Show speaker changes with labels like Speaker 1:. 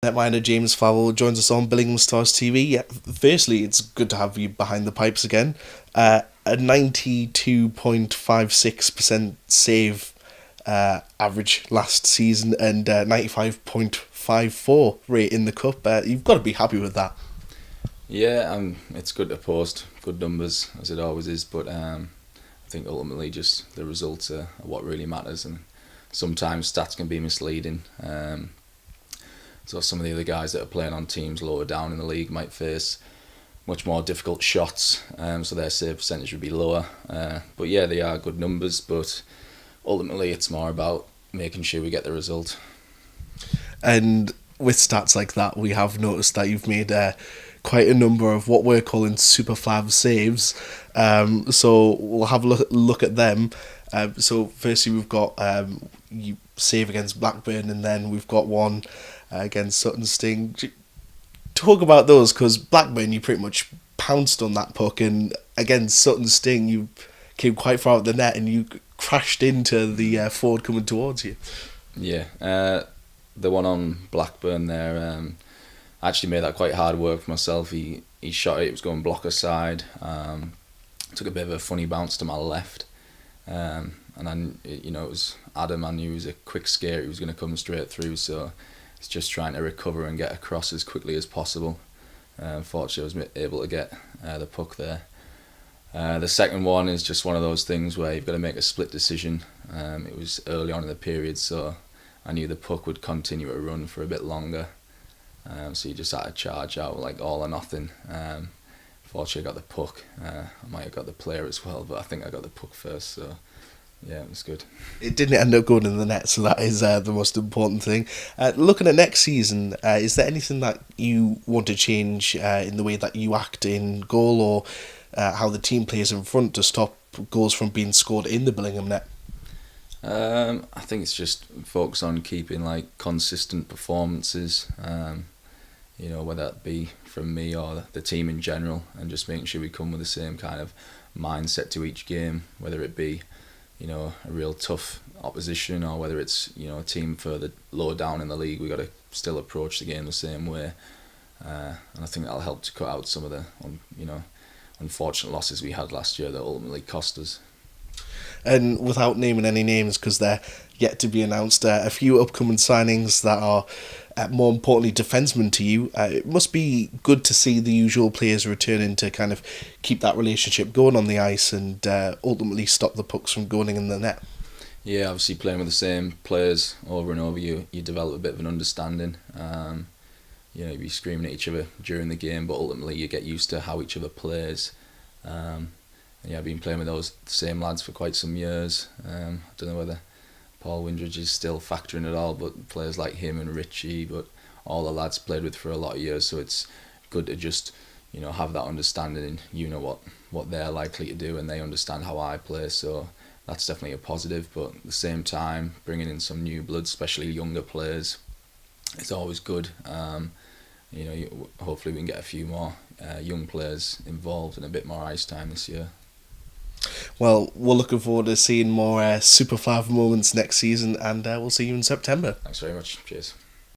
Speaker 1: Netminder James Flavell joins us on Billingham Stars TV. Yeah, firstly, it's good to have you behind the pipes again. A 92.56% save average last season and 95.54 rate in the cup. You've got to be happy with that.
Speaker 2: Yeah, it's good to post good numbers as it always is, but I think ultimately just the results are what really matters, and sometimes stats can be misleading. So some of the other guys that are playing on teams lower down in the league might face much more difficult shots, so their save percentage would be lower. But yeah, they are good numbers, but ultimately it's more about making sure we get the result.
Speaker 1: And with stats like that, we have noticed that you've made quite a number of what we're calling super flav saves. So we'll have a look at them. So firstly, we've got you save against Blackburn, and then we've got one against Sutton Sting. Talk about those, because Blackburn, you pretty much pounced on that puck, and against Sutton Sting, you came quite far out the net and you crashed into the forward coming towards you.
Speaker 2: Yeah, the one on Blackburn there, I actually made that quite hard work for myself. He shot it, it was going blocker side. Took a bit of a funny bounce to my left. And then, it was Adam. I knew he was a quick skater, he was going to come straight through, so it's just trying to recover and get across as quickly as possible. Fortunately, I was able to get the puck there. The second one is just one of those things where you've got to make a split decision. It was early on in the period, so I knew the puck would continue to run for a bit longer. So you just had to charge out like all or nothing. Fortunately, I got the puck. I might have got the player as well, but I think I got the puck first, so yeah, it was good.
Speaker 1: It didn't end up going in the net, so that is the most important thing. Looking at next season, is there anything that you want to change in the way that you act in goal, or how the team plays in front to stop goals from being scored in the Billingham net?
Speaker 2: I think it's just focus on keeping like consistent performances, whether that be from me or the team in general, and just making sure we come with the same kind of mindset to each game, whether it be a real tough opposition or whether it's a team further lower down in the league. We got to still approach the game the same way, and I think that'll help to cut out some of the unfortunate losses we had last year that ultimately cost us.
Speaker 1: And without naming any names, because they're yet to be announced, a few upcoming signings that are more importantly defensemen to you, it must be good to see the usual players returning to kind of keep that relationship going on the ice and ultimately stop the pucks from going in the net.
Speaker 2: Yeah, obviously playing with the same players over and over, you develop a bit of an understanding. You be screaming at each other during the game, but ultimately you get used to how each other plays. I've been playing with those same lads for quite some years. I don't know whether Paul Windridge is still factoring it all, but players like him and Richie, but all the lads played with for a lot of years, so it's good to just have that understanding, and what they're likely to do, and they understand how I play, so that's definitely a positive. But at the same time, bringing in some new blood, especially younger players, it's always good. Hopefully we can get a few more young players involved and a bit more ice time this year.
Speaker 1: Well, we're looking forward to seeing more Super Flav moments next season, and we'll see you in September.
Speaker 2: Thanks very much. Cheers.